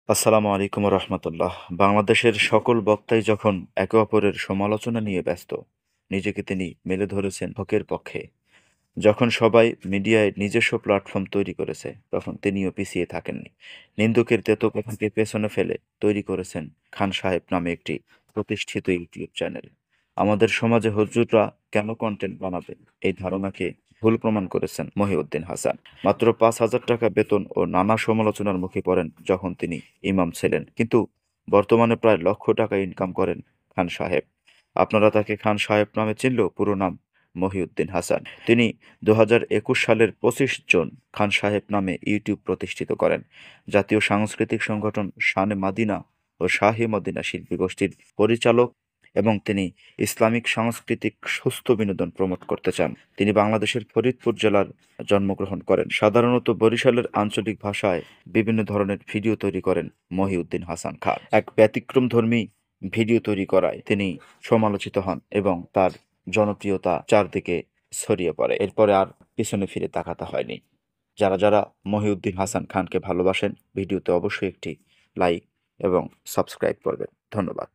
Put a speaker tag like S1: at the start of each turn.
S1: আসসালামু আলাইকুম রহমতুল্লাহ। বাংলাদেশের সকল বক্তাই যখন একে অপরের সমালোচনা নিয়ে ব্যস্ত, নিজেকে তিনি মেলে ধরেছেন হকের পক্ষে। যখন সবাই মিডিয়ায় নিজস্ব প্ল্যাটফর্ম তৈরি করেছে, তখন তিনিও পিছিয়ে থাকেননি। নিন্দুকের তেতো কথাকে পেছনে ফেলে তৈরি করেছেন খান সাহেব নামে একটি প্রতিষ্ঠিত ইউটিউব চ্যানেল। আমাদের সমাজে হুজুররা কেন কন্টেন্ট বানাবে, এই ধারণাকে ভুল প্রমাণ করেছেন মহিউদ্দিন হাসান। মাত্র ৫,০০০ টাকা বেতন ও নানা সমালোচনার মুখে পড়েন যখন তিনি ইমাম ছিলেন, কিন্তু বর্তমানে প্রায় লক্ষ টাকা ইনকাম করেন খান সাহেব। আপনারা তাকে খান সাহেব নামে চিনলেও পুরো নাম মহিউদ্দিন হাসান। তিনি ২০২১ সালের ২৫ জুন খান সাহেব নামে ইউটিউব প্রতিষ্ঠিত করেন। জাতীয় সাংস্কৃতিক সংগঠন শানে মাদিনা ও শাহে মদিনা শিল্পী গোষ্ঠীর পরিচালক, এবং তিনি ইসলামিক সাংস্কৃতিক সুস্থ বিনোদন প্রমোট করতে চান। তিনি বাংলাদেশের ফরিদপুর জেলার জন্মগ্রহণ করেন। সাধারণত বরিশালের আঞ্চলিক ভাষায় বিভিন্ন ধরনের ভিডিও তৈরি করেন মহিউদ্দিন হাসান খান। এক ব্যতিক্রমধর্মী ভিডিও তৈরি করায় তিনি সমালোচিত হন এবং তার জনপ্রিয়তা চারদিকে ছড়িয়ে পড়ে। এরপরে আর পিছনে ফিরে তাকাতে হয়নি। যারা মহিউদ্দিন হাসান খানকে ভালোবাসেন, ভিডিওতে অবশ্যই একটি লাইক এবং সাবস্ক্রাইব করবেন। ধন্যবাদ।